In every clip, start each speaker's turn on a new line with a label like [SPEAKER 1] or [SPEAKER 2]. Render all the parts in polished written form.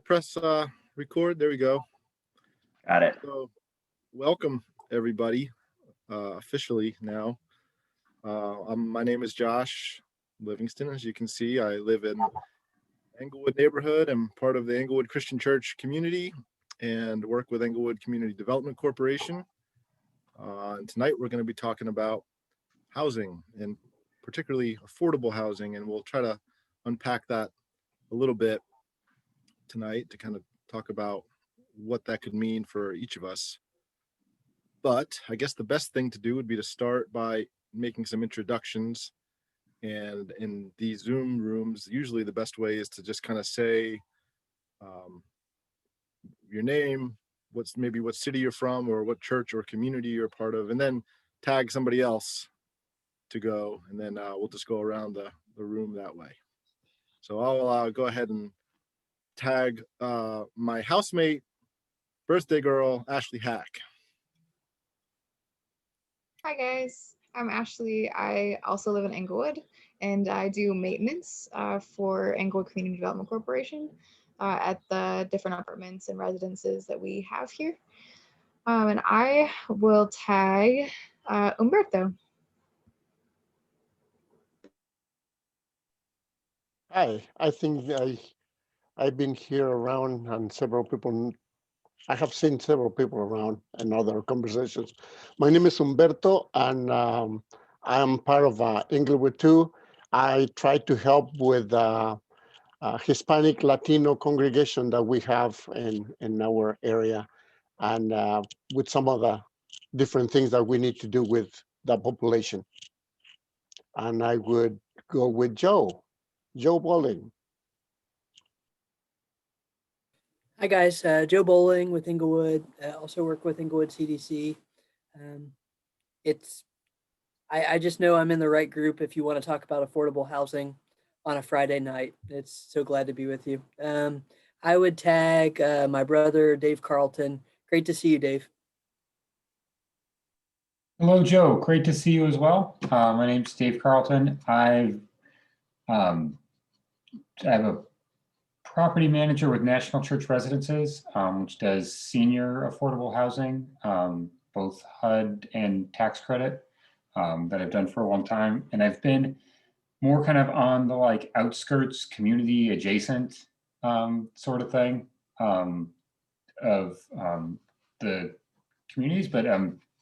[SPEAKER 1] Press record. There we go.
[SPEAKER 2] Got it.
[SPEAKER 1] So, welcome everybody. Officially now. My name is Josh Livingston. As you can see, I live in Englewood neighborhood. I'm part of the Englewood Christian Church community and work with Englewood Community Development Corporation. And tonight we're going to be talking about housing, and particularly affordable housing, and we'll try to unpack that a little bit tonight to kind of talk about what that could mean for each of us. But I guess the best thing to do would be to start by making some introductions. And in these Zoom rooms, usually the best way is to just kind of say your name, what city you're from, or what church or community you're part of, and then tag somebody else to go, and then we'll just go around the room that way. So I'll go ahead and tag my housemate, birthday girl, Ashley Hack.
[SPEAKER 3] Hi guys, I'm Ashley. I also live in Englewood, and I do maintenance for Englewood Community Development Corporation at the different apartments and residences that we have here. And I will tag Umberto.
[SPEAKER 4] Hi, I think I've been here around, and I have seen several people around in other conversations. My name is Umberto, and I'm part of Englewood too. I try to help with Hispanic Latino congregation that we have in our area, and with some of the different things that we need to do with the population. And I would go with Joe Bowling.
[SPEAKER 5] Hi guys, Joe Bowling with Englewood. Also work with Englewood CDC. I just know I'm in the right group if you want to talk about affordable housing on a Friday night. It's so glad to be with you. I would tag my brother, Dave Carlton. Great to see you, Dave.
[SPEAKER 6] Hello, Joe. Great to see you as well. My name's Dave Carlton. I have a property manager with National Church Residences, which does senior affordable housing, both HUD and tax credit, that I've done for a long time. And I've been more kind of on the outskirts, community adjacent sort of thing of the communities, but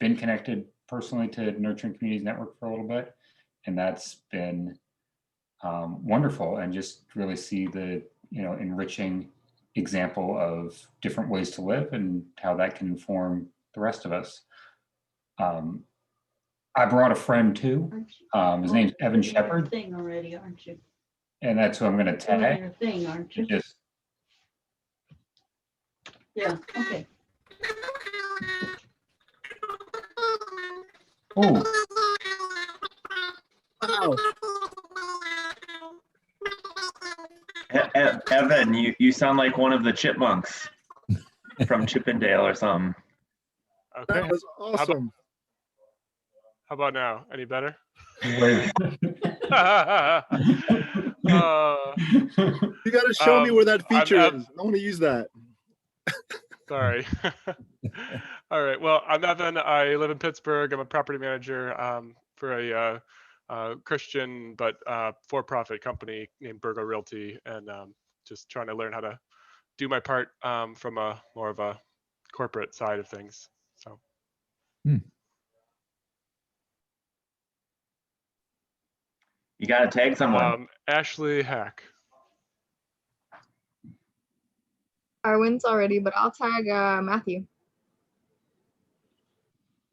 [SPEAKER 6] been connected personally to Nurturing Communities Network for a little bit. And that's been wonderful, and just really see the enriching example of different ways to live and how that can inform the rest of us. I brought a friend too. His name's Evan Shepard.
[SPEAKER 7] Thing already, aren't you?
[SPEAKER 6] And that's who I'm going to tag.
[SPEAKER 7] Your thing, aren't you?
[SPEAKER 6] Just,
[SPEAKER 7] yeah. Okay.
[SPEAKER 6] oh.
[SPEAKER 5] Wow.
[SPEAKER 2] Evan, you sound like one of the chipmunks from Chippendale or something.
[SPEAKER 8] Okay.
[SPEAKER 1] That was awesome.
[SPEAKER 8] How about now? Any better?
[SPEAKER 1] You got to show me where that feature is. I want to use that.
[SPEAKER 8] Sorry. All right. Well, I'm Evan. I live in Pittsburgh. I'm a property manager for a Christian but for-profit company named Burgo Realty, and just trying to learn how to do my part from a more of a corporate side of things. So.
[SPEAKER 2] You got to tag someone.
[SPEAKER 8] Ashley Hack.
[SPEAKER 3] Arwen's already, but I'll tag Matthew.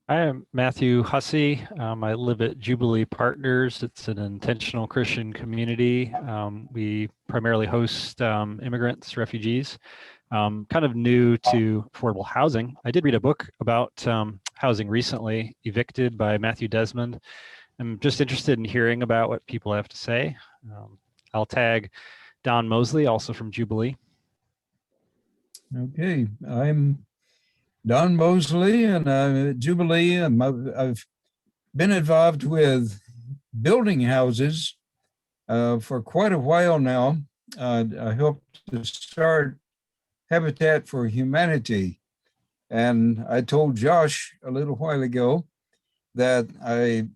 [SPEAKER 9] I am Matthew Hussey. I live at Jubilee Partners. It's an intentional Christian community. We primarily host immigrants, refugees. Kind of new to affordable housing. I did read a book about housing recently, Evicted by Matthew Desmond. I'm just interested in hearing about what people have to say. I'll tag Don Mosley, also from Jubilee.
[SPEAKER 10] Okay, I'm Don Mosley, and I'm at Jubilee. I've been involved with building houses for quite a while now. I helped to start Habitat for Humanity. And I told Josh a little while ago that I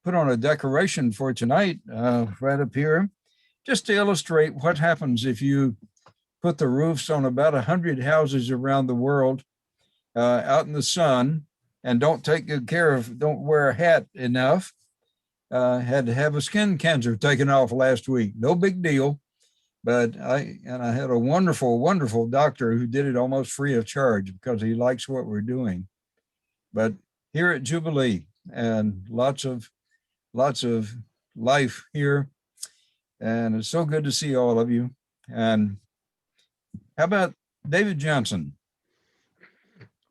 [SPEAKER 10] put on a decoration for tonight right up here, just to illustrate what happens if you put the roofs on about 100 houses around the world out in the sun and don't take good care of, don't wear a hat enough. Had to have a skin cancer taken off last week. No big deal. But I had a wonderful, wonderful doctor who did it almost free of charge because he likes what we're doing. But here at Jubilee, and lots of life here. And it's so good to see all of you. And how about David Johnson?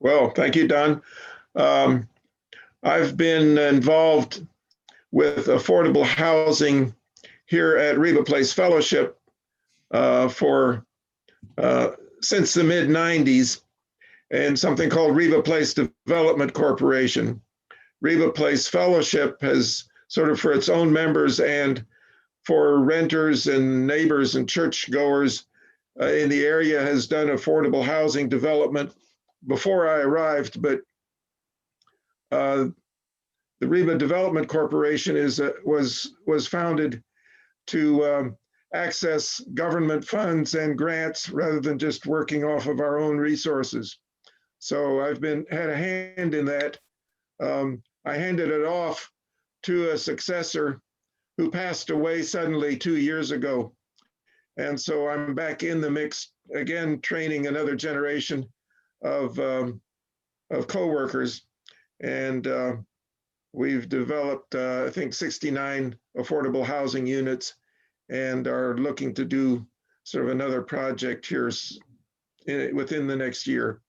[SPEAKER 11] Well, thank you, Don. I've been involved with affordable housing here at Reba Place Fellowship for since the mid-90s, and something called Reba Place Development Corporation. Reba Place Fellowship has sort of, for its own members and for renters and neighbors and churchgoers in the area, has done affordable housing development before I arrived. But the Reba Development Corporation was founded to access government funds and grants rather than just working off of our own resources. So I've had a hand in that. I handed it off to a successor who passed away suddenly 2 years ago. And so I'm back in the mix again, training another generation of co-workers. And we've developed, I think, 69 affordable housing units, and are looking to do sort of another project here within the next year.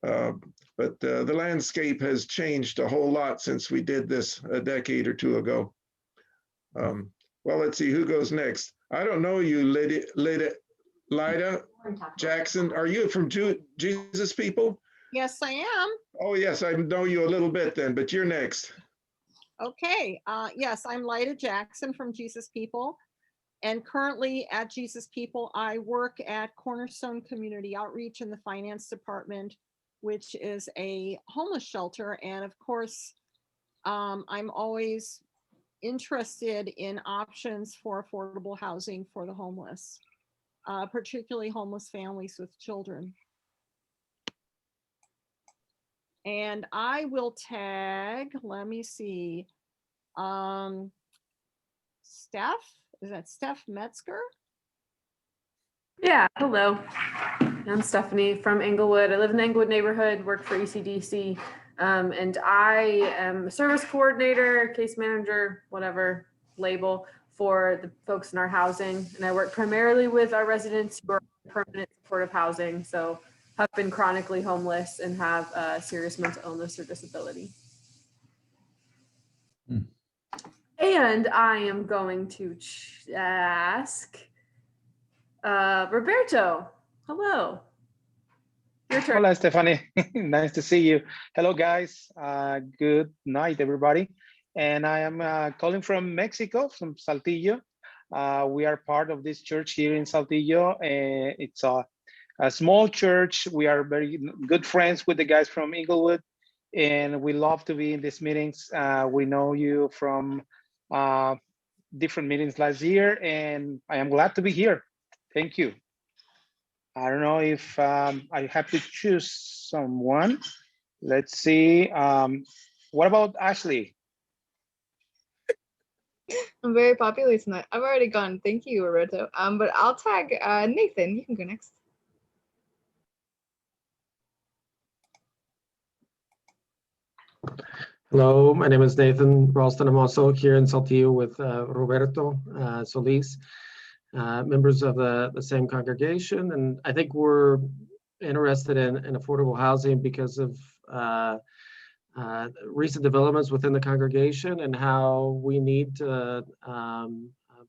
[SPEAKER 11] But the landscape has changed a whole lot since we did this a decade or two ago. Well, let's see who goes next. I don't know you, Lida Jackson. Are you from Jesus People?
[SPEAKER 12] Yes, I am.
[SPEAKER 11] Oh, yes, I know you a little bit then, but you're next.
[SPEAKER 12] Okay. Yes, I'm Lida Jackson from Jesus People. And currently at Jesus People, I work at Cornerstone Community Outreach in the finance department, which is a homeless shelter. And of course, I'm always interested in options for affordable housing for the homeless, particularly homeless families with children. And I will tag, let me see, Steph. Is that Steph Metzger?
[SPEAKER 13] Yeah, hello. I'm Stephanie from Englewood. I live in the Englewood neighborhood, work for ECDC, and I am a service coordinator, case manager, whatever label, for the folks in our housing. And I work primarily with our residents who are in permanent supportive housing, so have been chronically homeless and have serious mental illness or disability. And I am going to ask Roberto. Hello. Your turn.
[SPEAKER 14] Hola, Stephanie. Nice to see you. Hello, guys. Good night, everybody. And I am calling from Mexico, from Saltillo. We are part of this church here in Saltillo. It's a small church. We are very good friends with the guys from Englewood, and we love to be in these meetings. We know you from different meetings last year, and I am glad to be here. Thank you. I don't know if I have to choose someone. Let's see. What about Ashley?
[SPEAKER 3] I'm very popular tonight. I've already gone. Thank you, Roberto. But I'll tag Nathan. You can go next.
[SPEAKER 15] Hello, my name is Nathan Ralston. I'm also here in Saltillo with Roberto Solis, members of the same congregation. And I think we're interested in affordable housing because of recent developments within the congregation and how we need to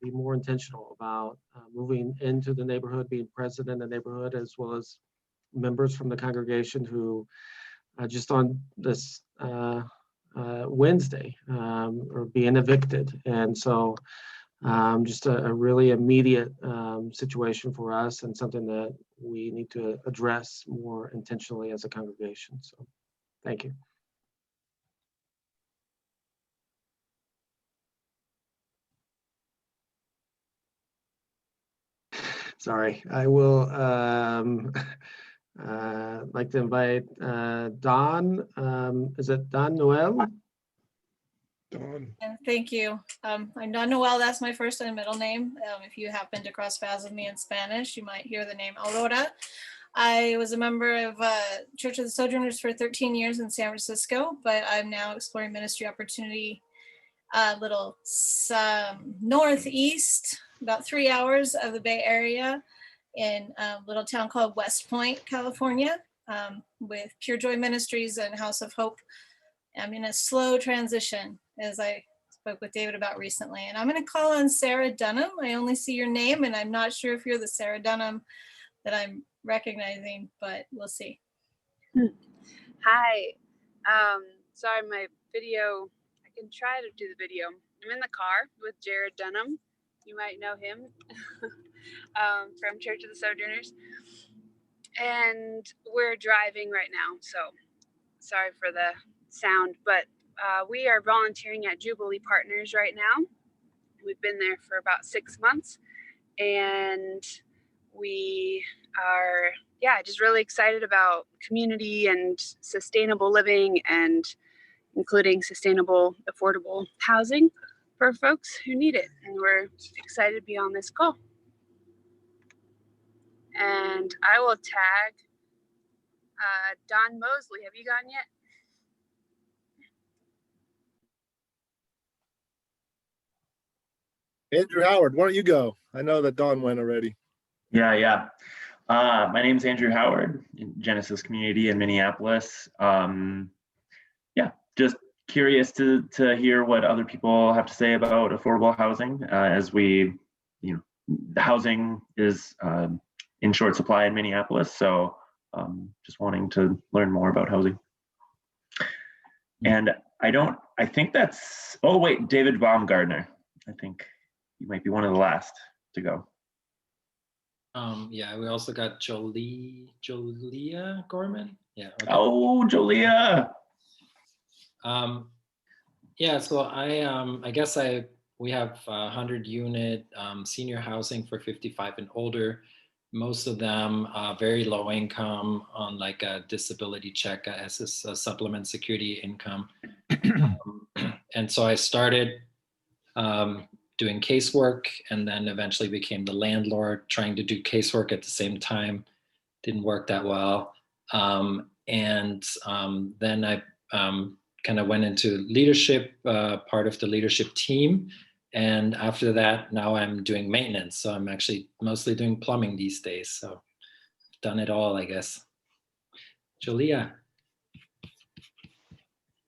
[SPEAKER 15] be more intentional about moving into the neighborhood, being present in the neighborhood, as well as members from the congregation who just on this Wednesday are being evicted. And so just a really immediate situation for us and something that we need to address more intentionally as a congregation. So thank you. Sorry, I will like to invite Don. Is it Don Noel?
[SPEAKER 11] Dawn.
[SPEAKER 16] Thank you. I'm Don Noel. That's my first and middle name. If you happen to cross paths with me in Spanish, you might hear the name Aurora. I was a member of Church of the Sojourners for 13 years in San Francisco, but I'm now exploring ministry opportunity a little northeast, about 3 hours of the Bay Area, in a little town called West Point, California, with Pure Joy Ministries and House of Hope. I'm in a slow transition, as I spoke with David about recently. And I'm going to call on Sarah Dunham. I only see your name, and I'm not sure if you're the Sarah Dunham that I'm recognizing, but we'll see.
[SPEAKER 17] Hi. Sorry, my video, I can try to do the video. I'm in the car with Jared Dunham. You might know him from Church of the Sojourners. And we're driving right now, so sorry for the sound, but we are volunteering at Jubilee Partners right now. We've been there for about 6 months, and we are, just really excited about community and sustainable living, and including sustainable, affordable housing for folks who need it. And we're excited to be on this call. And I will tag Don Mosley. Have you gone yet?
[SPEAKER 1] Andrew Howard, why don't you go? I know that Don went already.
[SPEAKER 2] Yeah. My name's Andrew Howard, in Genesis Community in Minneapolis. Just curious to hear what other people have to say about affordable housing, as we, the housing is in short supply in Minneapolis. So just wanting to learn more about housing. And I think that's, oh wait, David Baumgartner. I think you might be one of the last to go.
[SPEAKER 18] We also got Jolia Gorman. Yeah. Okay.
[SPEAKER 2] Oh, Jolia.
[SPEAKER 18] So I guess we have 100 unit senior housing for 55 and older. Most of them very low income on like a disability check as a supplement security income. And so I started doing casework, and then eventually became the landlord, trying to do casework at the same time. Didn't work that well. Then I kind of went into leadership, part of the leadership team. And after that, now I'm doing maintenance. So I'm actually mostly doing plumbing these days. So I've done it all, I guess. Jolia.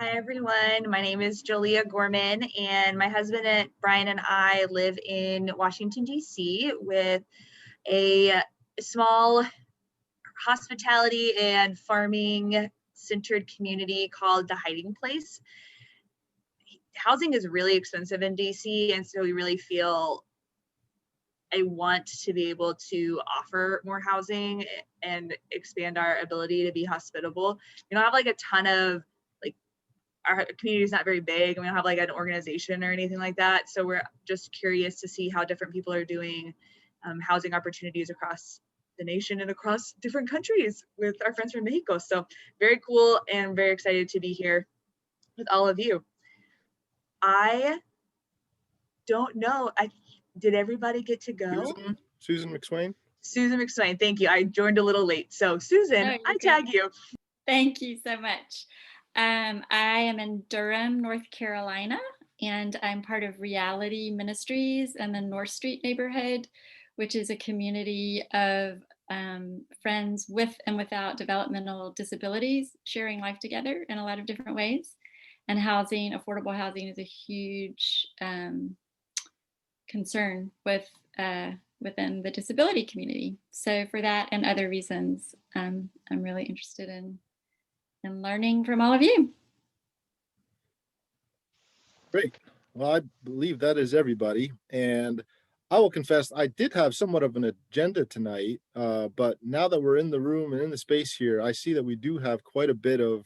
[SPEAKER 19] Hi, everyone. My name is Jolia Gorman, and my husband Brian and I live in Washington, D.C. with a small hospitality and farming centered community called The Hiding Place. Housing is really expensive in DC, and so we really feel I want to be able to offer more housing and expand our ability to be hospitable. We don't have like a ton of, like, our community is not very big, and we don't have like an organization or anything like that. So we're just curious to see how different people are doing housing opportunities across the nation and across different countries with our friends from Mexico. So very cool, and very excited to be here with all of you. I don't know. Did everybody get to go?
[SPEAKER 1] Susan McSwain.
[SPEAKER 19] Susan McSwain, thank you. I joined a little late. So Susan,
[SPEAKER 20] No,
[SPEAKER 19] I tag you.
[SPEAKER 20] Thank you so much. I am in Durham, North Carolina, and I'm part of Reality Ministries in the North Street neighborhood, which is a community of friends with and without developmental disabilities sharing life together in a lot of different ways. And housing, affordable housing, is a huge concern within the disability community. So for that and other reasons, I'm really interested in learning from all of you.
[SPEAKER 1] Great. Well, I believe that is everybody. And I will confess, I did have somewhat of an agenda tonight, but now that we're in the room and in the space here, I see that we do have quite a bit of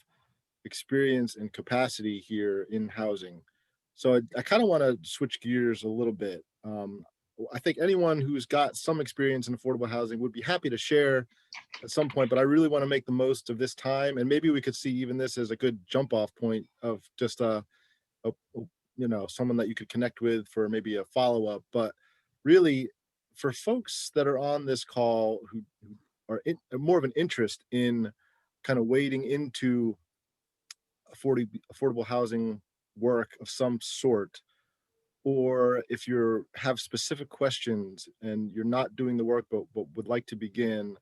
[SPEAKER 1] experience and capacity here in housing. So I kind of want to switch gears a little bit. I think anyone who's got some experience in affordable housing would be happy to share at some point, but I really want to make the most of this time. And maybe we could see even this as a good jump off point of just a someone that you could connect with for maybe a follow-up. But really, for folks that are on this call who are more of an interest in kind of wading into affordable housing work of some sort, or if you have specific questions and you're not doing the work but would like to begin,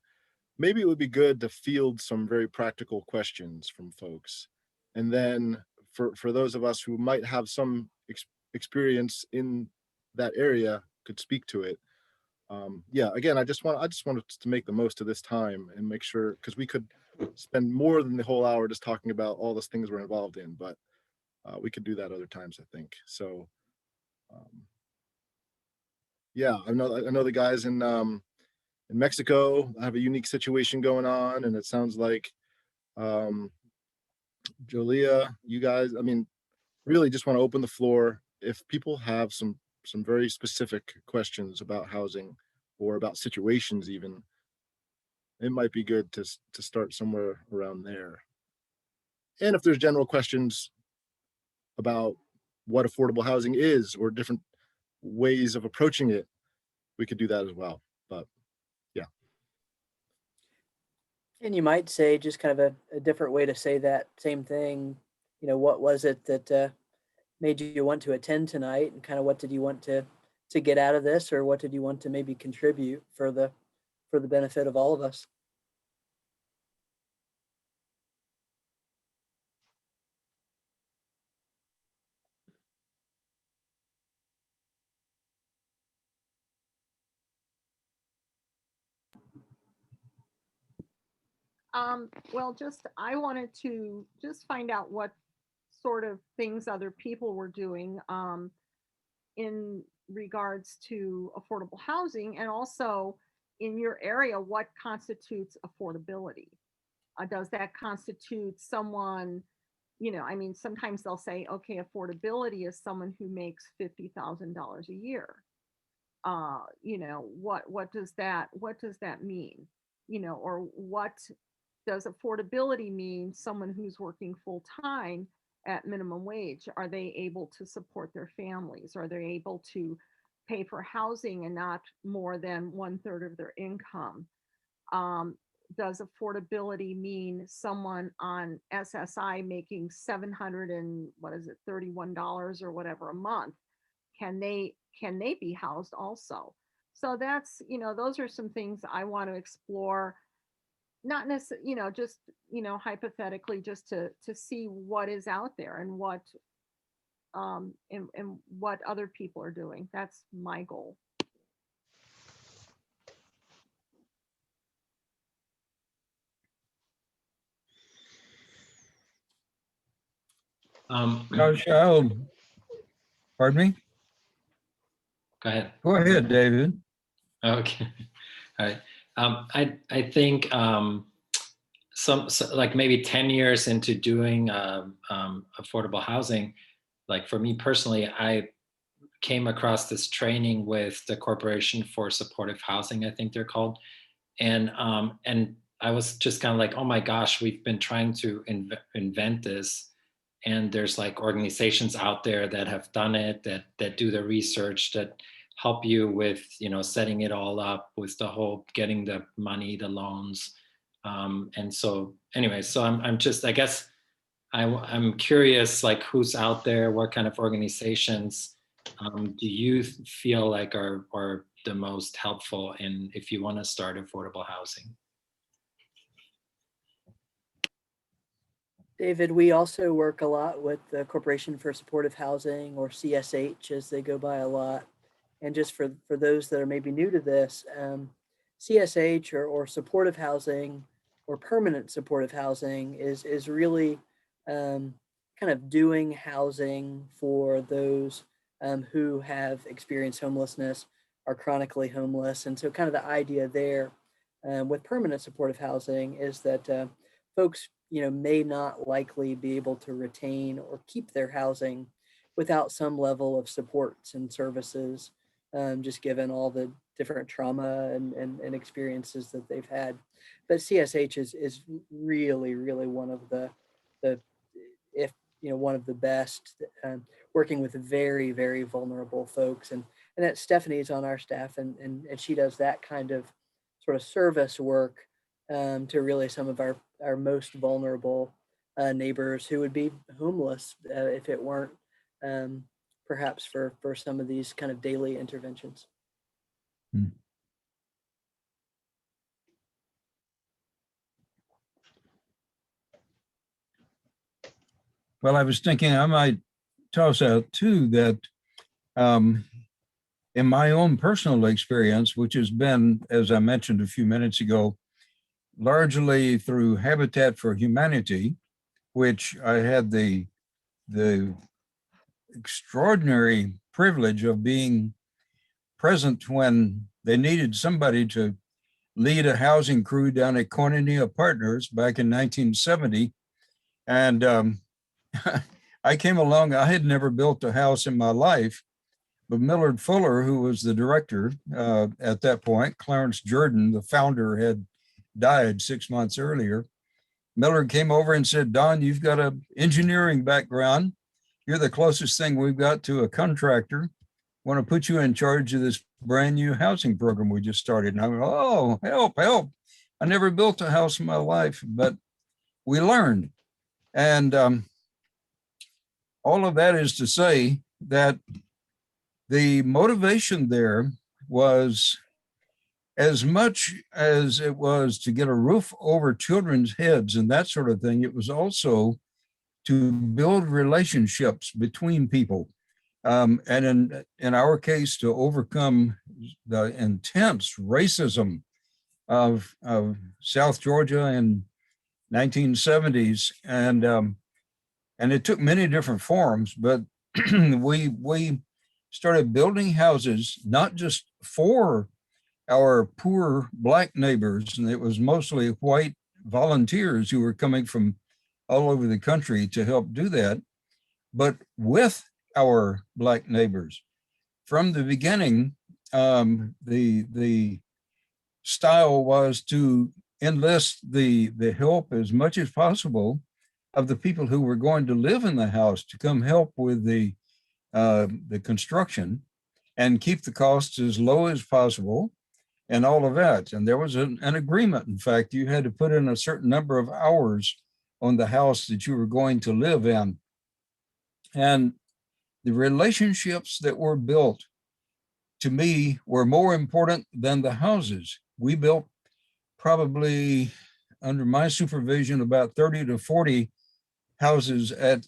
[SPEAKER 1] maybe it would be good to field some very practical questions from folks. And then for those of us who might have some experience in that area could speak to it. Yeah, again, I just wanted to make the most of this time and make sure, because we could spend more than the whole hour just talking about all those things we're involved in, but we could do that other times, I think. So yeah, I know the guys in Mexico have a unique situation going on, and it sounds like Jolia, you guys, I mean, really just want to open the floor. If people have some very specific questions about housing or about situations even, it might be good to start somewhere around there. And if there's general questions about what affordable housing is or different ways of approaching it, we could do that as well. But yeah.
[SPEAKER 5] And you might say, just kind of a different way to say that same thing, what was it that made you want to attend tonight, and kind of what did you want to get out of this, or what did you want to maybe contribute for the benefit of all of us?
[SPEAKER 12] Well, I wanted to just find out what sort of things other people were doing in regards to affordable housing, and also in your area, what constitutes affordability? Does that constitute someone, I mean, sometimes they'll say, okay, affordability is someone who makes $50,000 a year. What does that mean? Or what does affordability mean? Someone who's working full time at minimum wage, are they able to support their families? Are they able to pay for housing and not more than 1/3 of their income? Does affordability mean someone on SSI making $731 or whatever a month? Can they be housed also? So that's, those are some things I want to explore, not necessarily, just, hypothetically, just to see what is out there and what and what other people are doing. That's my goal.
[SPEAKER 10] Josh, pardon me?
[SPEAKER 18] Go ahead.
[SPEAKER 10] Go ahead, David.
[SPEAKER 18] Okay. All right. I think like maybe 10 years into doing affordable housing, like for me personally, I came across this training with the Corporation for Supportive Housing, I think they're called. And I was just kind of like, oh my gosh, we've been trying to invent this. And there's like organizations out there that have done it, that do the research, that help you with, setting it all up with the whole getting the money, the loans. And so anyway, so I'm just, I guess I'm curious, like who's out there, what kind of organizations do you feel like are the most helpful in if you want to start affordable housing?
[SPEAKER 5] David, we also work a lot with the Corporation for Supportive Housing, or CSH as they go by a lot. And just for those that are maybe new to this, CSH or supportive housing or permanent supportive housing is really kind of doing housing for those who have experienced homelessness, are chronically homeless. And so kind of the idea there with permanent supportive housing is that folks, may not likely be able to retain or keep their housing without some level of supports and services, just given all the different trauma and experiences that they've had. But CSH is really, really one of the if one of the best, working with very, very vulnerable folks. And that Stephanie's on our staff, and she does that kind of sort of service work to really some of our most vulnerable neighbors who would be homeless if it weren't perhaps for some of these kind of daily interventions.
[SPEAKER 10] Well, I was thinking I might toss out too that in my own personal experience, which has been, as I mentioned a few minutes ago, largely through Habitat for Humanity, which I had the extraordinary privilege of being present when they needed somebody to lead a housing crew down at Jubilee Partners back in 1970. And I came along, I had never built a house in my life, but Millard Fuller, who was the director at that point, Clarence Jordan, the founder, had died 6 months earlier. Millard came over and said, Don, you've got an engineering background. You're the closest thing we've got to a contractor. Want to put you in charge of this brand new housing program we just started. And I went, oh, help. I never built a house in my life, but we learned. And all of that is to say that the motivation there was, as much as it was to get a roof over children's heads and that sort of thing, it was also to build relationships between people. And in our case, to overcome the intense racism of South Georgia in 1970s. And it took many different forms, but we started building houses, not just for our poor Black neighbors, and it was mostly white volunteers who were coming from all over the country to help do that, but with our Black neighbors. From the beginning, the style was to enlist the help as much as possible of the people who were going to live in the house to come help with the construction and keep the costs as low as possible and all of that. And there was an agreement. In fact, you had to put in a certain number of hours on the house that you were going to live in. And the relationships that were built, to me, were more important than the houses. We built probably, under my supervision, about 30 to 40 houses at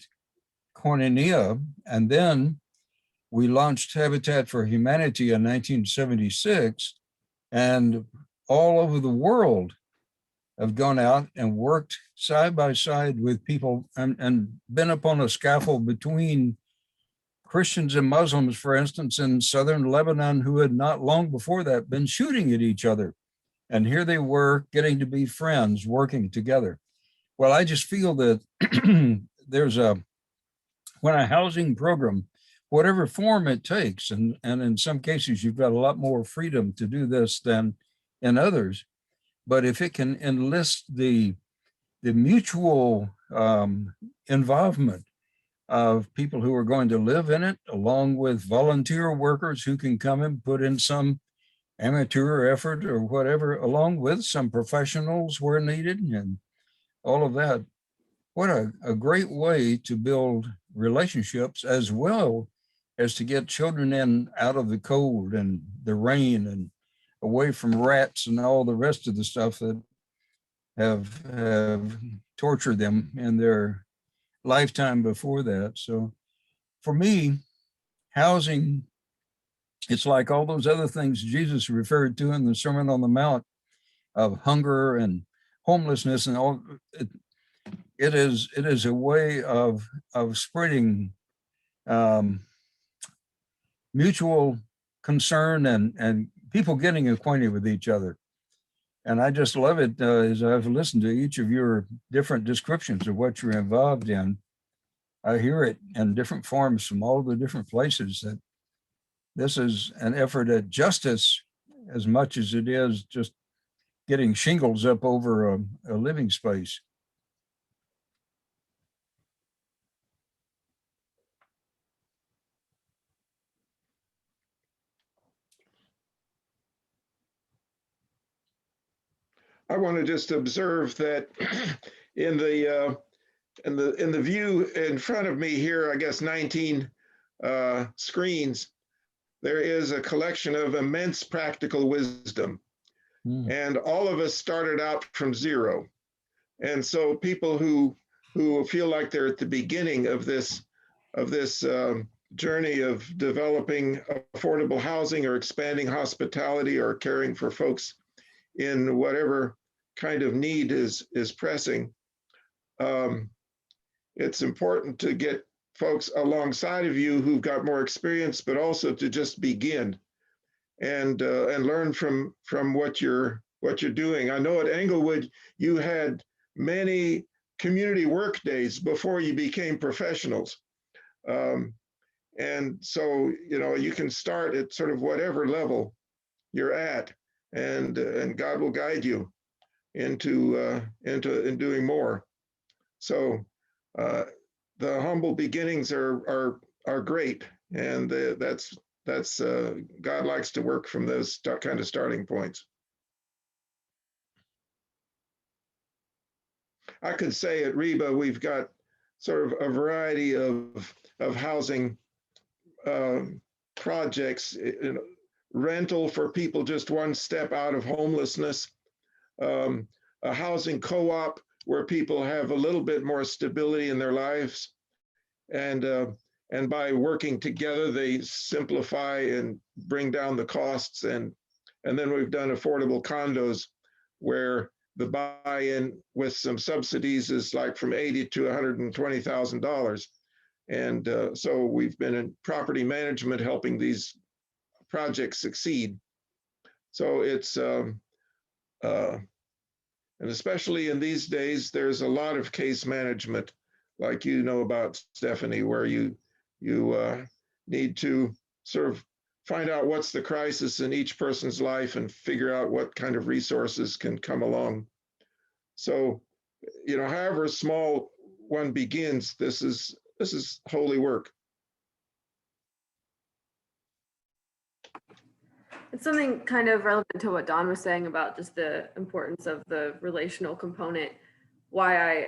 [SPEAKER 10] Koinonia, and then we launched Habitat for Humanity in 1976, and all over the world have gone out and worked side by side with people and been up on a scaffold between Christians and Muslims, for instance, in southern Lebanon, who had not long before that been shooting at each other. And here they were getting to be friends, working together. Well, I just feel that when a housing program, whatever form it takes, and in some cases, you've got a lot more freedom to do this than in others, but if it can enlist the mutual involvement of people who are going to live in it, along with volunteer workers who can come and put in some amateur effort or whatever, along with some professionals where needed and all of that. What a great way to build relationships, as well as to get children in out of the cold and the rain and away from rats and all the rest of the stuff that have tortured them in their lifetime before that. So for me, housing, it's like all those other things Jesus referred to in the Sermon on the Mount of hunger and homelessness and all. It is a way of spreading mutual concern and people getting acquainted with each other. And I just love it as I've listened to each of your different descriptions of what you're involved in. I hear it in different forms from all the different places that this is an effort at justice as much as it is just getting shingles up over a living space.
[SPEAKER 11] I want to just observe that in the view in front of me here, I guess 19 screens, there is a collection of immense practical wisdom. And all of us started out from zero. And so people who feel like they're at the beginning of this journey of developing affordable housing or expanding hospitality or caring for folks in whatever kind of need is pressing, it's important to get folks alongside of you who've got more experience, but also to just begin and learn from what you're doing. I know at Englewood you had many community work days before you became professionals, and so you can start at sort of whatever level you're at, and God will guide you into doing more. So the humble beginnings are great, and that's God likes to work from those kind of starting points. I could say at REBA we've got sort of a variety of housing projects, rental for people just one step out of homelessness, a housing co-op where people have a little bit more stability in their lives, and by working together they simplify and bring down the costs, and then we've done affordable condos where the buy-in with some subsidies is like from $80,000 to $120,000. And so we've been in property management helping these projects succeed. So it's, and especially in these days, there's a lot of case management, like you know about, Stephanie, where you need to sort of find out what's the crisis in each person's life and figure out what kind of resources can come along. So, however small one begins, this is holy work.
[SPEAKER 13] It's something kind of relevant to what Don was saying about just the importance of the relational component, why I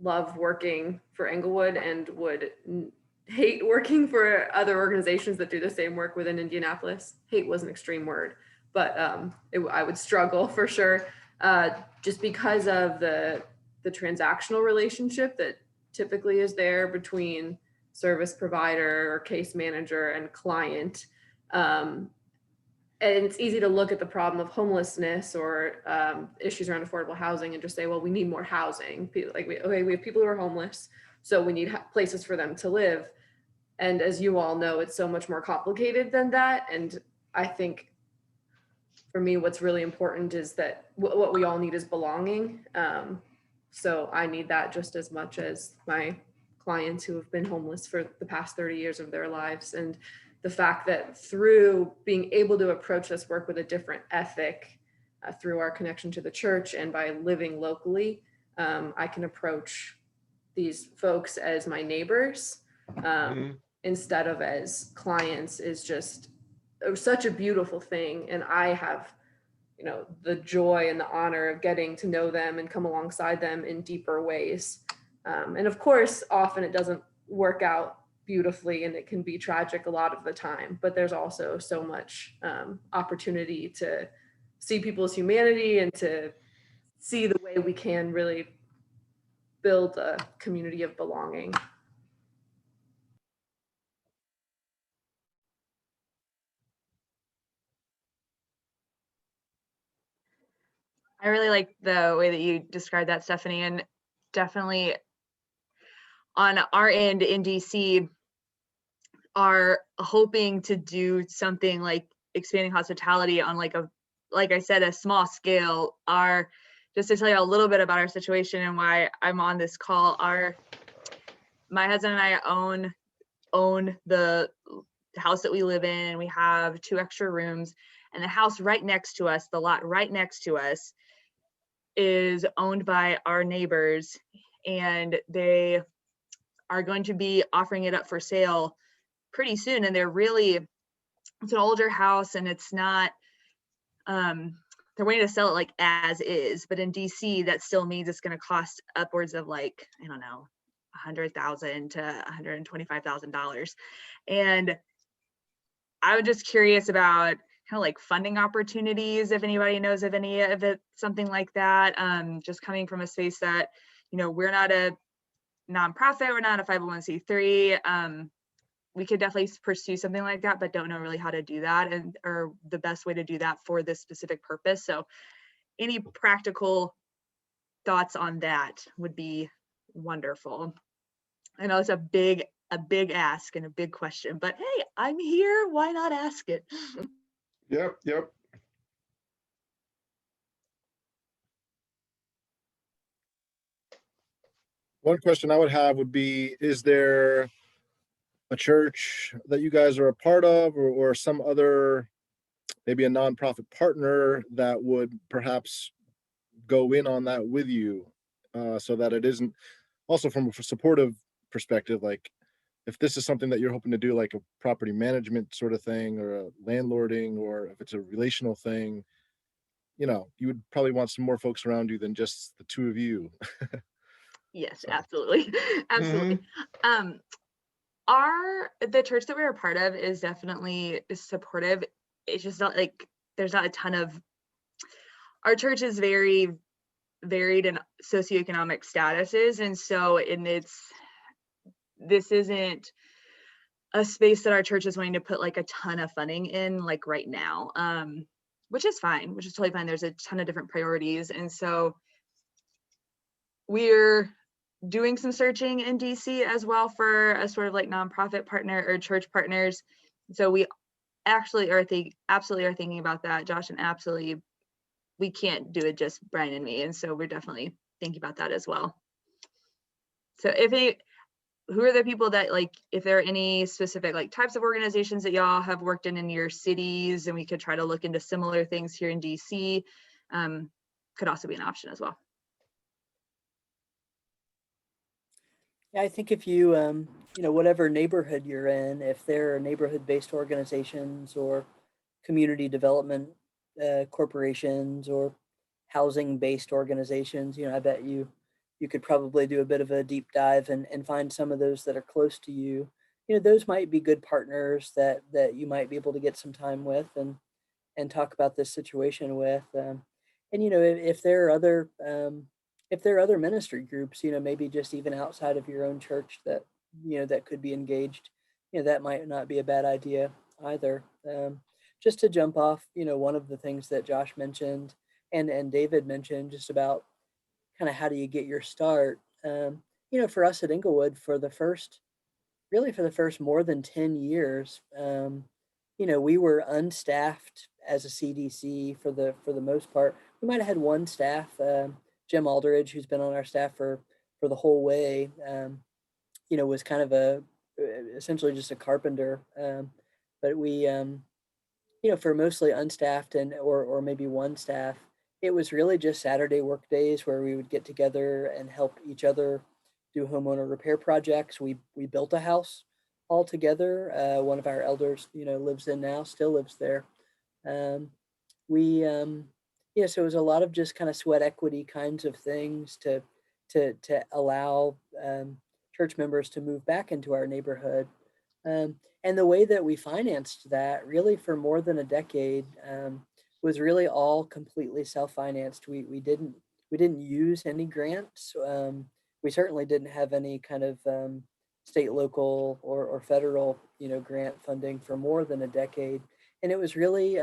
[SPEAKER 13] love working for Englewood and would hate working for other organizations that do the same work within Indianapolis. Hate was an extreme word, but I would struggle for sure, just because of the transactional relationship that typically is there between service provider or case manager and client. And it's easy to look at the problem of homelessness or issues around affordable housing and just say, well, we need more housing. Like, we have people who are homeless, so we need places for them to live. And as you all know, it's so much more complicated than that. And I think for me, what's really important is that what we all need is belonging. So I need that just as much as my clients who have been homeless for the past 30 years of their lives. And the fact that through being able to approach this work with a different ethic, through our connection to the church and by living locally, I can approach these folks as my neighbors instead of as clients is just such a beautiful thing. And I have, the joy and the honor of getting to know them and come alongside them in deeper ways. And of course, often it doesn't work out beautifully and it can be tragic a lot of the time, but there's also so much opportunity to see people's humanity and to see the way we can really build a community of belonging.
[SPEAKER 19] I really like the way that you described that, Stephanie, and definitely on our end in DC, are hoping to do something like expanding hospitality on like I said, a small scale. Just to tell you a little bit about our situation and why I'm on this call, my husband and I own the house that we live in, and we have 2 extra rooms, and the house right next to us, the lot right next to us, is owned by our neighbors, and they are going to be offering it up for sale pretty soon. And it's an older house, and it's not, they're waiting to sell it like as is, but in DC that still means it's going to cost upwards of like, I don't know, $100,000 to $125,000. And I was just curious about kind of like funding opportunities, if anybody knows of any of it, something like that. Just coming from a space that, we're not a nonprofit, we're not a 501c3. We could definitely pursue something like that, but don't know really how to do that or the best way to do that for this specific purpose. So any practical thoughts on that would be wonderful. I know it's a big ask and a big question, but hey, I'm here. Why not ask it?
[SPEAKER 11] Yep.
[SPEAKER 1] One question I would have would be, is there a church that you guys are a part of, or some other, maybe a nonprofit partner that would perhaps go in on that with you, so that it isn't, also from a supportive perspective, like if this is something that you're hoping to do, like a property management sort of thing, or a landlording, or if it's a relational thing, you would probably want some more folks around you than just the 2 of you.
[SPEAKER 19] Yes, absolutely. Absolutely. The church that we're a part of is definitely supportive. It's just not like there's not a ton of, our church is very varied in socioeconomic statuses, and so this isn't a space that our church is wanting to put like a ton of funding in like right now, which is fine, which is totally fine. There's a ton of different priorities, and so we're doing some searching in DC as well for a sort of like nonprofit partner or church partners. So we actually absolutely are thinking about that, Josh, and absolutely we can't do it just Brian and me. And so we're definitely thinking about that as well. So who are the people that, like, if there are any specific like types of organizations that y'all have worked in your cities, and we could try to look into similar things here in DC, could also be an option as well.
[SPEAKER 5] Yeah, I think if you, whatever neighborhood you're in, if there are neighborhood-based organizations or community development corporations or housing-based organizations, I bet you could probably do a bit of a deep dive and find some of those that are close to you. Those might be good partners that you might be able to get some time with and talk about this situation with. If there are other ministry groups, maybe just even outside of your own church that that could be engaged, that might not be a bad idea either. Just to jump off, one of the things that Josh mentioned and David mentioned, just about kind of how do you get your start. For us at Englewood, for the first more than 10 years, we were unstaffed as a CDC for the most part. We might have had one staff, Jim Aldridge, who's been on our staff for the whole way, was kind of essentially just a carpenter. But we, for mostly unstaffed or maybe one staff, it was really just Saturday work days where we would get together and help each other do homeowner repair projects. We built a house all together. One of our elders, still lives there. So it was a lot of just kind of sweat equity kinds of things to allow church members to move back into our neighborhood. And the way that we financed that really for more than a decade was really all completely self-financed. We didn't use any grants. We certainly didn't have any kind of state, local, or federal, grant funding for more than a decade. And it was really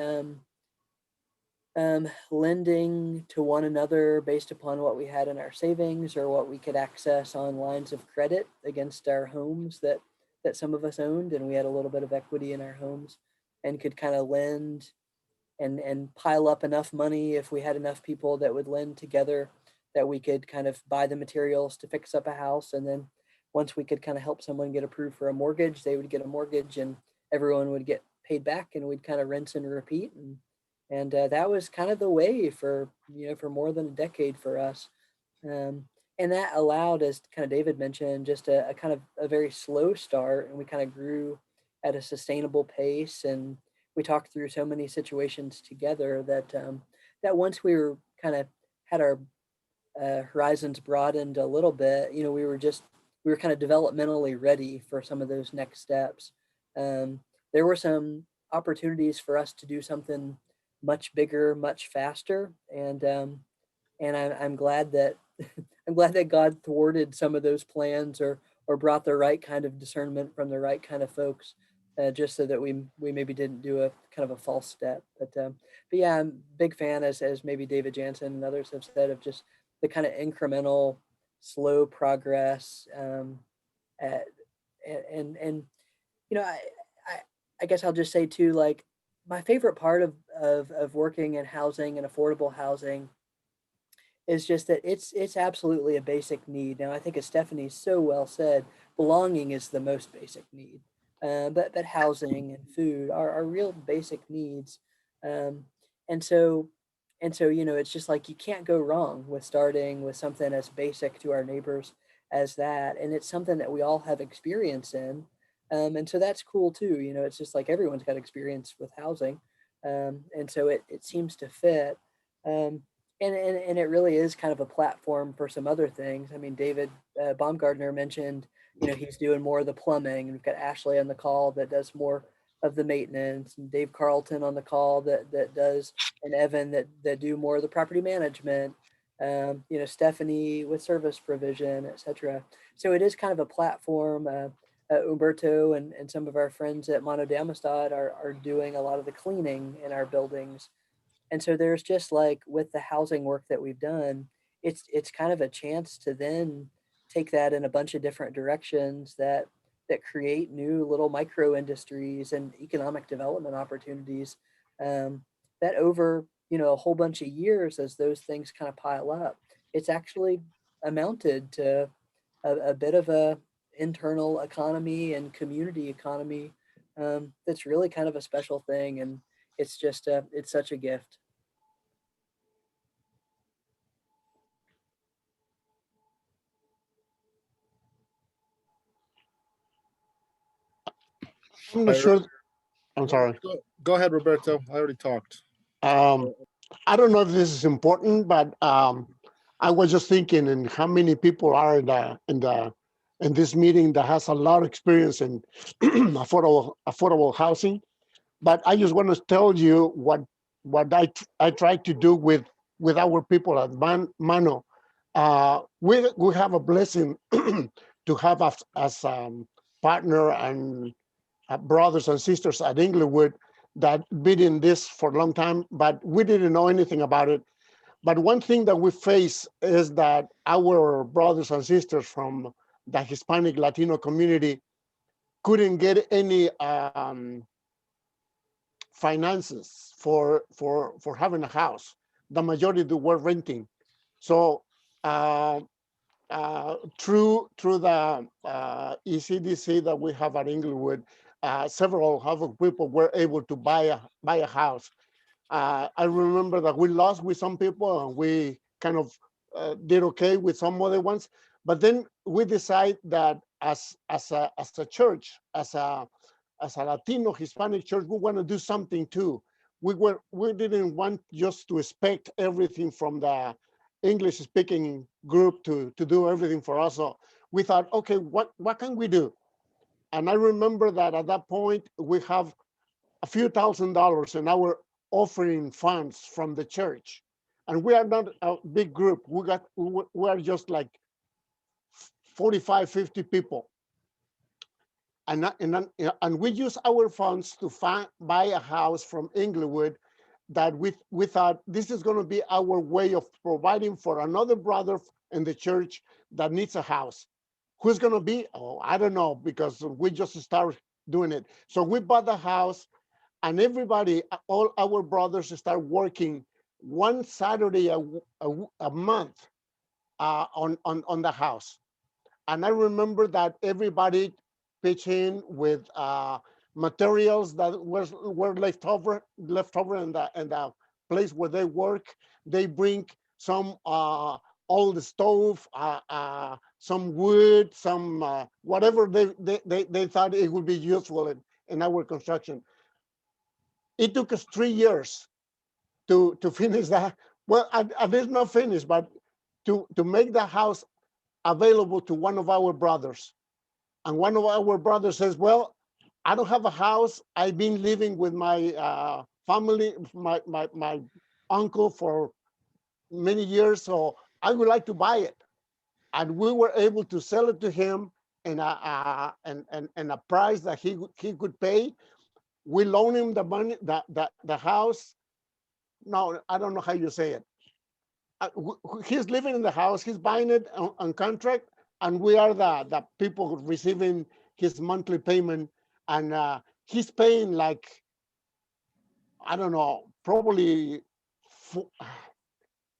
[SPEAKER 5] lending to one another based upon what we had in our savings or what we could access on lines of credit against our homes that that some of us owned, and we had a little bit of equity in our homes and could kind of lend and pile up enough money if we had enough people that would lend together that we could kind of buy the materials to fix up a house. And then once we could kind of help someone get approved for a mortgage, they would get a mortgage and everyone would get paid back, and we'd kind of rinse and repeat. And that was kind of the way for, for more than a decade for us. And that allowed, as kind of David mentioned, just a kind of a very slow start, and we kind of grew at a sustainable pace. And we talked through so many situations together that that once we were kind of had our horizons broadened a little bit, we were kind of developmentally ready for some of those next steps. There were some opportunities for us to do something much bigger, much faster, and I'm glad that I'm glad that God thwarted some of those plans or brought the right kind of discernment from the right kind of folks, just so that we maybe didn't do a kind of a false step. But yeah, I'm a big fan, as maybe David Jansen and others have said, of just the kind of incremental, slow progress. And I guess I'll just say too, like, my favorite part of working in housing and affordable housing is just that it's absolutely a basic need. Now, I think, as Stephanie so well said, belonging is the most basic need, but housing and food are real basic needs. And so it's just like, you can't go wrong with starting with something as basic to our neighbors as that, and it's something that we all have experience in. And so that's cool too. It's just like everyone's got experience with housing, and so it seems to fit. And it really is kind of a platform for some other things. I mean, David Baumgartner mentioned, he's doing more of the plumbing. We've got Ashley on the call that does more of the maintenance, and Dave Carlton on the call that does, and Evan that do more of the property management. Stephanie with service provision, etc. So it is kind of a platform. Umberto and some of our friends at Mono Damastad are doing a lot of the cleaning in our buildings. And so there's just, like, with the housing work that we've done, it's kind of a chance to then take that in a bunch of different directions that create new little micro industries and economic development opportunities, that over, a whole bunch of years, as those things kind of pile up, it's actually amounted to a bit of a internal economy and community economy, that's really kind of a special thing. And it's just it's such a gift.
[SPEAKER 4] I'm not sure. I'm sorry.
[SPEAKER 1] Go ahead, Roberto. I already talked.
[SPEAKER 4] I don't know if this is important, but I was just thinking, and how many people are in this meeting that has a lot of experience in affordable housing. But I just want to tell you what I try to do with our people at Mano. We have a blessing to have us as partner and brothers and sisters at Englewood that been in this for a long time, but we didn't know anything about it. But one thing that we face is that our brothers and sisters from the Hispanic Latino community couldn't get any finances for having a house. The majority were renting. So through the ECDC that we have at Englewood, several people were able to buy a house. I remember that we lost with some people, and we kind of did okay with some other ones. But then we decide that as a church, as a Latino Hispanic church, we want to do something too. We didn't want just to expect everything from the English speaking group to do everything for us. So we thought, okay, what can we do? And I remember that at that point we have a few $1,000s in our offering funds from the church, and we are not a big group. We are just like 45, 50 people, and we use our funds to buy a house from Englewood that we thought this is going to be our way of providing for another brother in the church that needs a house. Who's gonna be? Oh, I don't know, because we just started doing it. So we bought the house, and everybody, all our brothers start working one Saturday a month on the house. And I remember that everybody pitched in with materials that were left over in the place where they work. They bring some old stove, some wood, some whatever they thought it would be useful in our construction. It took us 3 years to finish that. Well, at least not finished, but to make the house available to one of our brothers. And one of our brothers says, well, I don't have a house. I've been living with my family, my uncle for many years, so I would like to buy it. And we were able to sell it to him in a price that he could pay. We loan him the money, the house. No, I don't know how you say it. He's living in the house. He's buying it on contract, and we are the people receiving his monthly payment. And he's paying like, I don't know, probably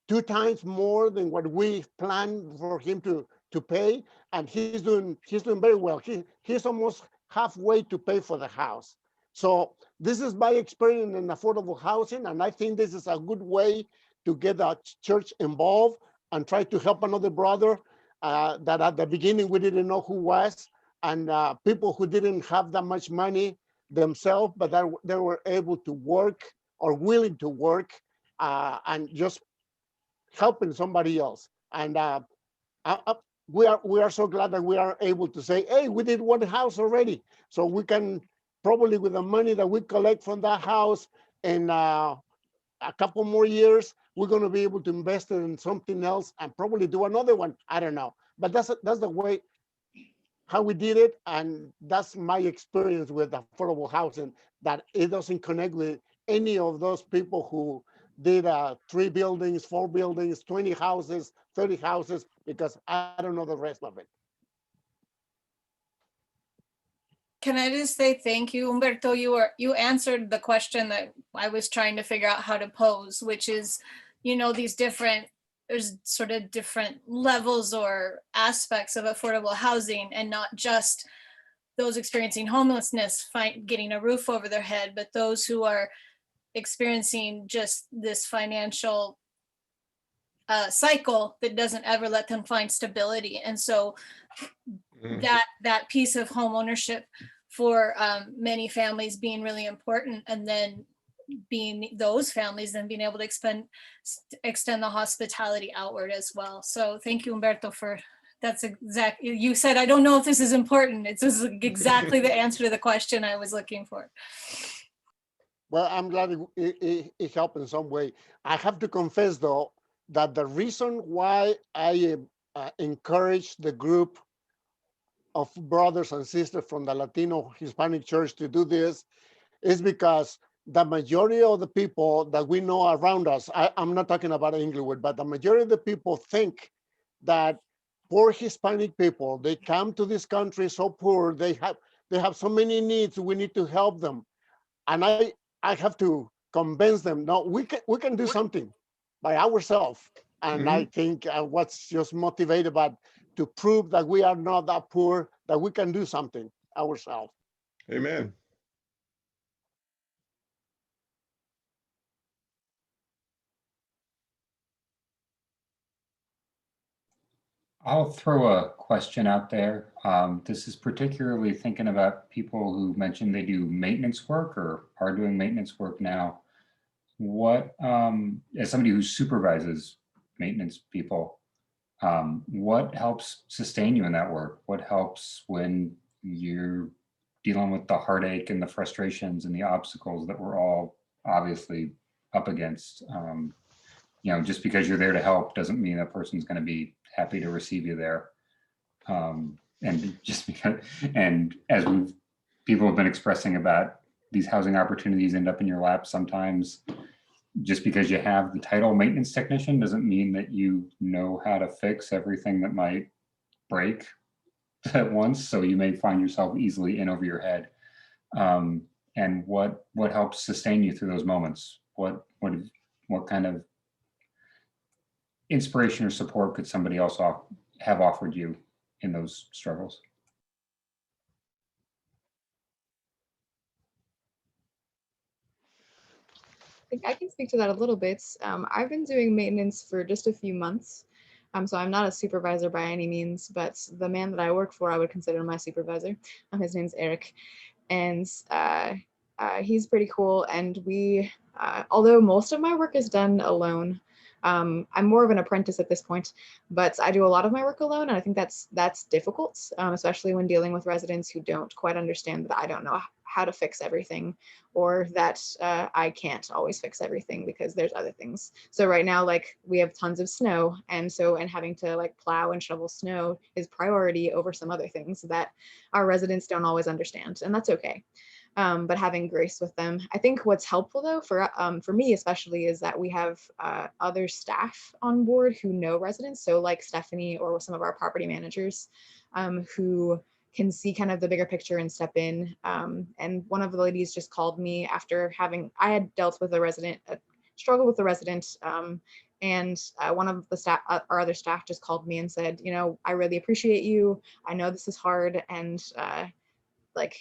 [SPEAKER 4] 2 times more than what we planned for him to pay. And he's doing very well. He's almost halfway to pay for the house. So this is my experience in affordable housing, and I think this is a good way to get the church involved and try to help another brother that at the beginning we didn't know who was, and people who didn't have that much money themselves, but they were able to work or willing to work and just helping somebody else. And we are so glad that we are able to say, hey, we did one house already, so we can probably, with the money that we collect from that house in a couple more years, we're going to be able to invest it in something else and probably do another one. I don't know, but that's the way how we did it, and that's my experience with affordable housing. That it doesn't connect with any of those people who did 3 buildings, 4 buildings, 20 houses, 30 houses, because I don't know the rest of it.
[SPEAKER 16] Can I just say thank you, Humberto? You answered the question that I was trying to figure out how to pose, which is, there's sort of different levels or aspects of affordable housing, and not just those experiencing homelessness, getting a roof over their head, but those who are experiencing just this financial cycle that doesn't ever let them find stability. And so that piece of home ownership for many families being really important, and then being those families then being able to extend the hospitality outward as well. So thank you, Humberto, for that's exactly, you said, I don't know if this is important. It's just exactly the answer to the question I was looking for.
[SPEAKER 4] Well, I'm glad it helped in some way. I have to confess, though, that the reason why I encourage the group of brothers and sisters from the Latino Hispanic Church to do this is because the majority of the people that we know around us, I'm not talking about Englewood, but the majority of the people think that poor Hispanic people, they come to this country so poor, they have so many needs, we need to help them. And I have to convince them, no, we can do something by ourselves. And I think what's just motivated by to prove that we are not that poor, that we can do something ourselves.
[SPEAKER 11] Amen.
[SPEAKER 6] I'll throw a question out there. This is particularly thinking about people who mentioned they do maintenance work or are doing maintenance work now. What, as somebody who supervises maintenance people, what helps sustain you in that work? What helps when you're dealing with the heartache and the frustrations and the obstacles that we're all obviously up against? Just because you're there to help doesn't mean that person's going to be happy to receive you there. And just because, and as people have been expressing about these housing opportunities end up in your lap sometimes, just because you have the title maintenance technician doesn't mean that you know how to fix everything that might break. at once, so you may find yourself easily in over your head. And what helps sustain you through those moments? What kind of inspiration or support could somebody else have offered you in those struggles?
[SPEAKER 3] I can speak to that a little bit. I've been doing maintenance for just a few months. So I'm not a supervisor by any means, but the man that I work for, I would consider my supervisor. His name's Eric. And he's pretty cool. And we, although most of my work is done alone, I'm more of an apprentice at this point, but I do a lot of my work alone. And I think that's difficult, especially when dealing with residents who don't quite understand that I don't know how to fix everything, or that I can't always fix everything because there's other things. So right now, like, we have tons of snow, and having to like plow and shovel snow is priority over some other things that our residents don't always understand, and that's okay. But having grace with them. I think what's helpful though for me especially is that we have other staff on board who know residents. So like Stephanie or some of our property managers who can see kind of the bigger picture and step in. And one of the ladies just called me after I had dealt with a struggle with a resident. And one of the staff, our other staff, just called me and said, you know, I really appreciate you. I know this is hard, and like,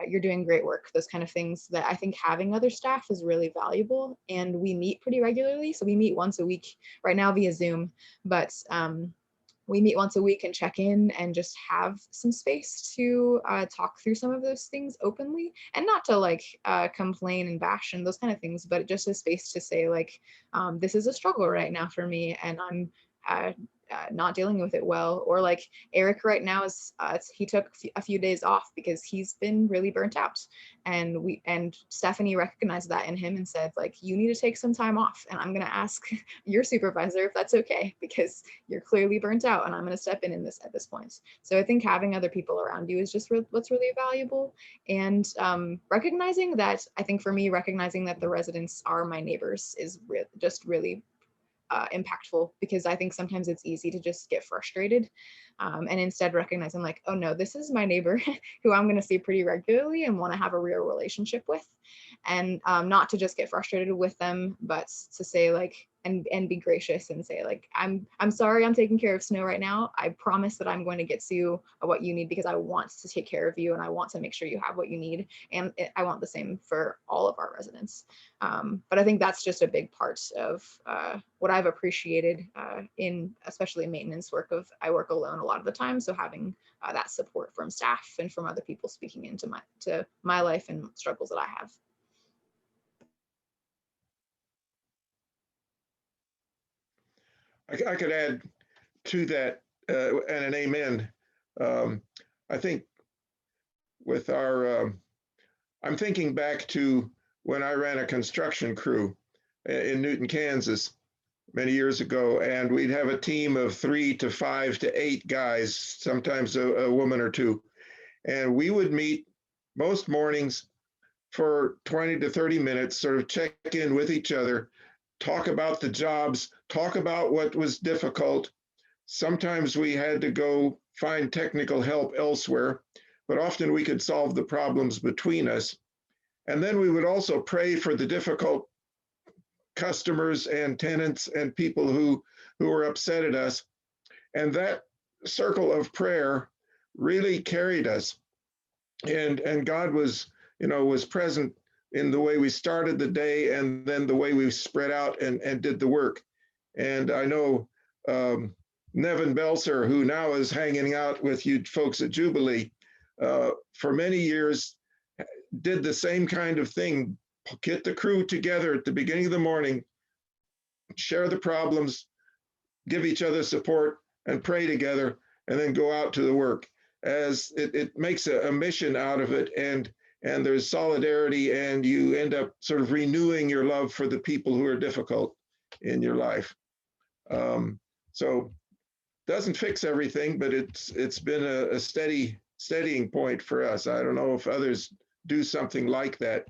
[SPEAKER 3] you're doing great work. Those kind of things that I think having other staff is really valuable. And we meet pretty regularly. So we meet once a week right now via Zoom, but we meet once a week and check in and just have some space to talk through some of those things openly, and not to like complain and bash and those kind of things, but just a space to say like, this is a struggle right now for me, and I'm not dealing with it well. Or like Eric right now is he took a few days off because he's been really burnt out, and Stephanie recognized that in him and said like, you need to take some time off, and I'm going to ask your supervisor if that's okay, because you're clearly burnt out, and I'm going to step in this at this point. So I think having other people around you is just what's really valuable. And recognizing that, I think for me, recognizing that the residents are my neighbors is just really impactful, because I think sometimes it's easy to just get frustrated, and instead recognizing like, oh no, this is my neighbor who I'm going to see pretty regularly and want to have a real relationship with, and not to just get frustrated with them, but to say like, and be gracious and say like, I'm sorry, I'm taking care of snow right now. I promise that I'm going to get to what you need, because I want to take care of you and I want to make sure you have what you need, and I want the same for all of our residents. But I think that's just a big part of what I've appreciated in especially maintenance work. I work alone a lot of the time, so having that support from staff and from other people speaking into my life and struggles that I have.
[SPEAKER 11] I could add to that and an amen. I think with our, I'm thinking back to when I ran a construction crew in Newton, Kansas, many years ago, and we'd have a team of 3 to 5 to 8 guys, sometimes a woman or two, and we would meet most mornings for 20 to 30 minutes, sort of check in with each other, talk about the jobs, talk about what was difficult. Sometimes we had to go find technical help elsewhere, but often we could solve the problems between us. And then we would also pray for the difficult customers and tenants and people who were upset at us. And that circle of prayer really carried us. And God was present in the way we started the day, and then the way we spread out and did the work. And I know Nevin Belser, who now is hanging out with you folks at Jubilee, for many years did the same kind of thing. Get the crew together at the beginning of the morning, share the problems, give each other support, and pray together, and then go out to the work. As it makes a mission out of it, and there's solidarity, and you end up sort of renewing your love for the people who are difficult in your life. So doesn't fix everything, but it's been a steadying point for us. I don't know if others do something like that.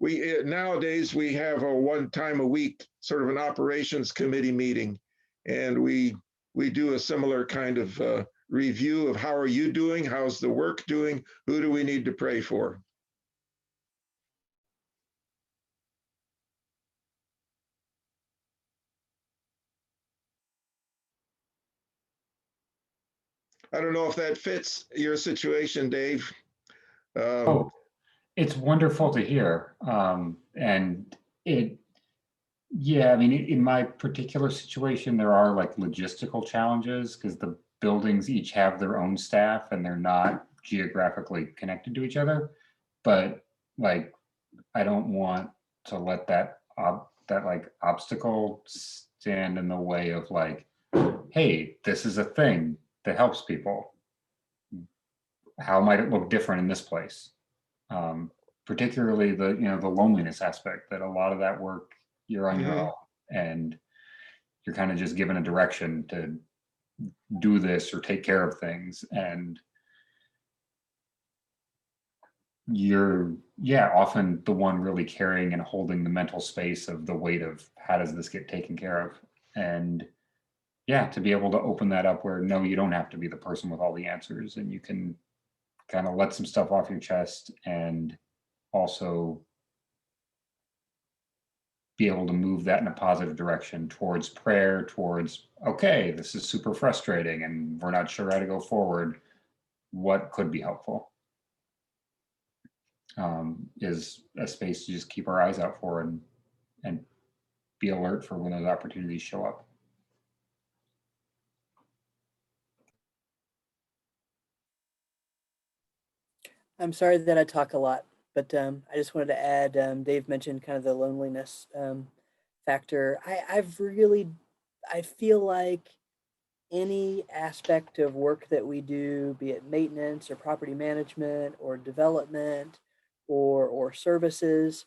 [SPEAKER 11] Nowadays we have a one time a week sort of an operations committee meeting, and we do a similar kind of review of how are you doing? How's the work doing? Who do we need to pray for? I don't know if that fits your situation, Dave.
[SPEAKER 6] Oh, it's wonderful to hear. And yeah, I mean, in my particular situation, there are like logistical challenges because the buildings each have their own staff and they're not geographically connected to each other. But like, I don't want to let that like obstacle stand in the way of like, hey, this is a thing that helps people. How might it look different in this place? Particularly the the loneliness aspect, that a lot of that work you're on your own and you're kind of just given a direction to do this or take care of things, and you're often the one really carrying and holding the mental space of the weight of how does this get taken care of. And to be able to open that up where no, you don't have to be the person with all the answers, and you can kind of let some stuff off your chest and also be able to move that in a positive direction towards prayer, towards, okay, this is super frustrating and we're not sure how to go forward. What could be helpful is a space to just keep our eyes out for and be alert for when those opportunities show up.
[SPEAKER 5] I'm sorry that I talk a lot, but I just wanted to add, Dave mentioned kind of the loneliness factor. I feel like any aspect of work that we do, be it maintenance or property management or development or services,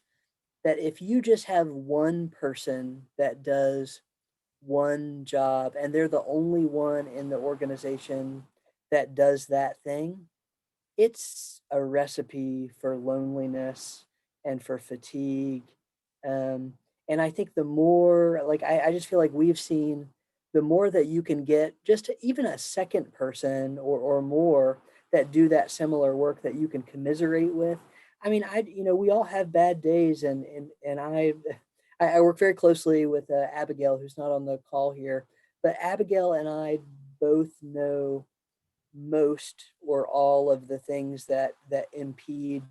[SPEAKER 5] that if you just have one person that does one job and they're the only one in the organization that does that thing, it's a recipe for loneliness and for fatigue. And I think the more, like, I just feel like we've seen the more that you can get just even a second person or more that do that similar work that you can commiserate with. I mean, we all have bad days, and I work very closely with Abigail, who's not on the call here, but Abigail and I both know most or all of the things that impede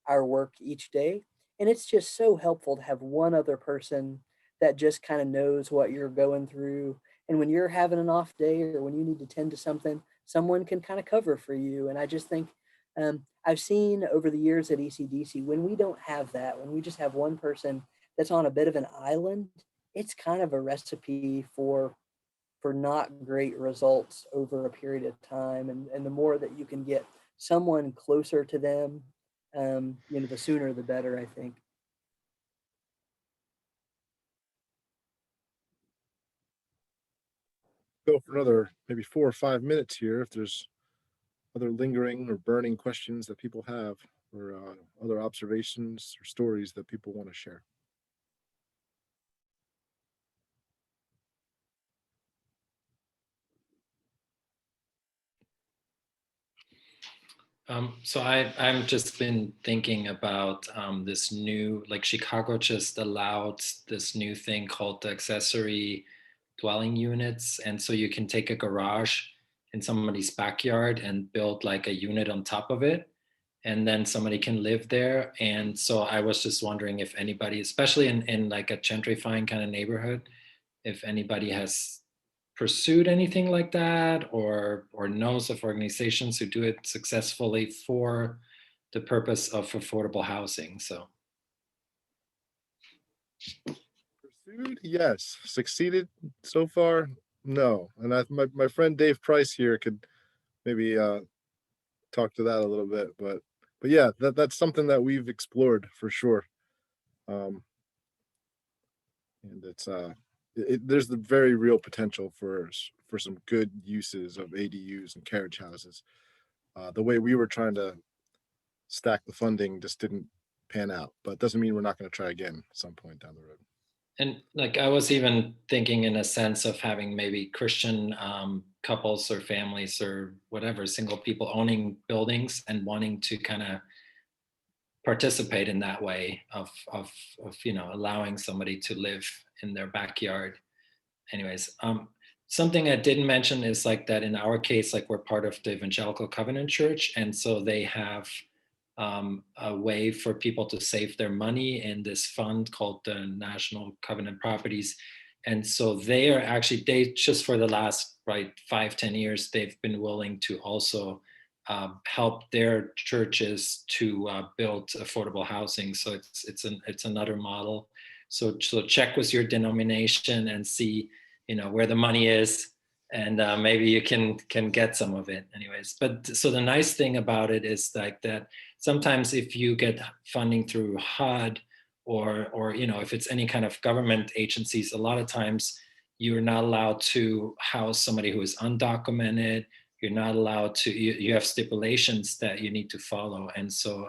[SPEAKER 5] our work each day, and it's just so helpful to have one other person that just kind of knows what you're going through, and when you're having an off day or when you need to tend to something, someone can kind of cover for you. And I just think I've seen over the years at ECDC, when we don't have that, when we just have one person that's on a bit of an island, it's kind of a recipe for not great results over a period of time. And the more that you can get someone closer to them, the sooner the better, I think.
[SPEAKER 1] Go for another maybe 4 or 5 minutes here if there's other lingering or burning questions that people have, or other observations or stories that people want to share.
[SPEAKER 18] So I've just been thinking about this new, like Chicago just allowed this new thing called the accessory dwelling units. And so you can take a garage in somebody's backyard and build like a unit on top of it. And then somebody can live there. And so I was just wondering if anybody, especially in like a gentrifying kind of neighborhood, if anybody has pursued anything like that or knows of organizations who do it successfully for the purpose of affordable housing. So
[SPEAKER 1] Pursued, yes. Succeeded so far, no. And my friend Dave Price here could maybe talk to that a little bit, but yeah, that's something that we've explored for sure. And it's there's the very real potential for some good uses of ADUs and carriage houses. The way we were trying to stack the funding just didn't pan out, but doesn't mean we're not going to try again at some point down the road.
[SPEAKER 18] And like I was even thinking in a sense of having maybe Christian couples or families or whatever, single people owning buildings and wanting to kind of participate in that way of allowing somebody to live in their backyard. Anyways, something I didn't mention is like that in our case, like we're part of the Evangelical Covenant Church, and so they have a way for people to save their money in this fund called the National Covenant Properties. And so they just for the last 5-10 years, they've been willing to also help their churches to build affordable housing. So it's another model. So check with your denomination and see where the money is, and maybe you can get some of it anyways. But so the nice thing about it is like that sometimes if you get funding through HUD or if it's any kind of government agencies, a lot of times you're not allowed to house somebody who is undocumented. You're not allowed to, you have stipulations that you need to follow. And so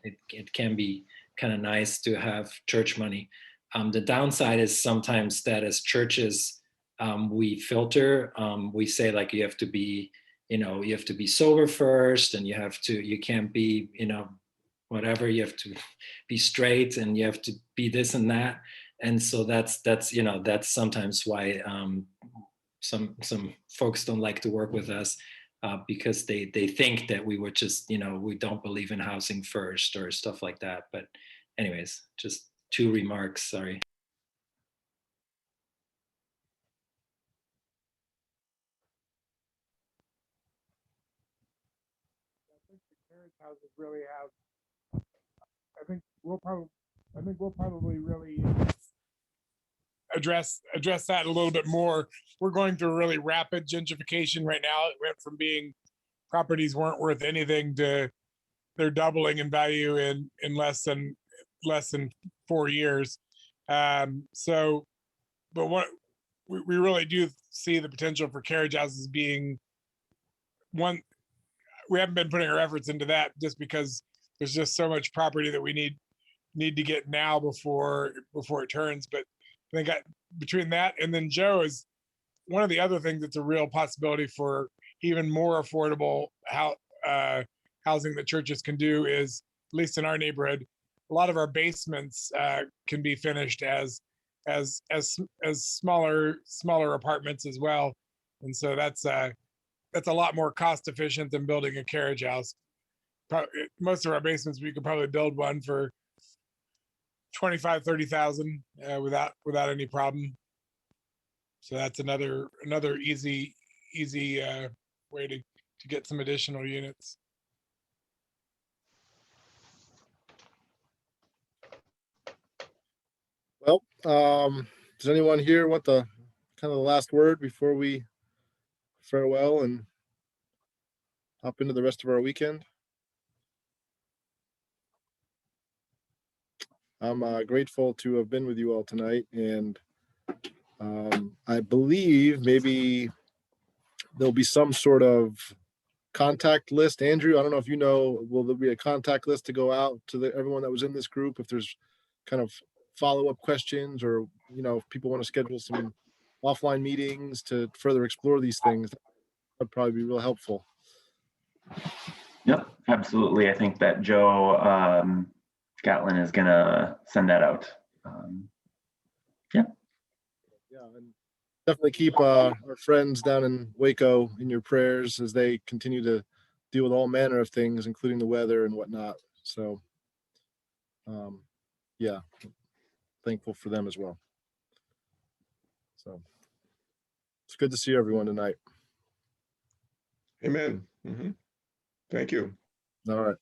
[SPEAKER 18] it can be kind of nice to have church money. The downside is sometimes that as churches, we filter, we say like you have to be sober first, and you can't be, whatever, you have to be straight, and you have to be this and that. And so that's sometimes why some folks don't like to work with us, because they think that we would just, we don't believe in housing first or stuff like that. But anyways, just 2 remarks, sorry.
[SPEAKER 21] Houses really have. I think we'll probably really address that a little bit more. We're going through a really rapid gentrification right now. It went from being properties weren't worth anything to they're doubling in value in less than 4 years. So, but what we really do see the potential for carriage houses being one. We haven't been putting our efforts into that just because there's just so much property that we need to get now before it turns. But I think between that and then Joe is one of the other things that's a real possibility for even more affordable housing that churches can do is, at least in our neighborhood, a lot of our basements can be finished as smaller apartments as well. And so that's a lot more cost efficient than building a carriage house. Most of our basements, we could probably build one for 25,000-30,000 without any problem. So that's another easy way to get some additional units.
[SPEAKER 1] Well, does anyone here want the kind of the last word before we farewell and hop into the rest of our weekend? I'm grateful to have been with you all tonight, and I believe maybe there'll be some sort of contact list. Andrew, I don't know if you know, will there be a contact list to go out to everyone that was in this group if there's kind of follow-up questions, or if people want to schedule some offline meetings to further explore these things? That'd probably be real helpful.
[SPEAKER 2] Yep, absolutely. I think that Joe Gatlin is gonna send that out. Yeah,
[SPEAKER 1] and definitely keep our friends down in Waco in your prayers as they continue to deal with all manner of things, including the weather and whatnot. So, yeah, thankful for them as well. So it's good to see everyone tonight.
[SPEAKER 11] Amen. Mm-hmm. Thank you.
[SPEAKER 1] All right.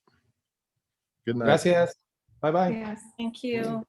[SPEAKER 1] Good night.
[SPEAKER 14] Gracias. Bye-bye.
[SPEAKER 16] Yes, thank you.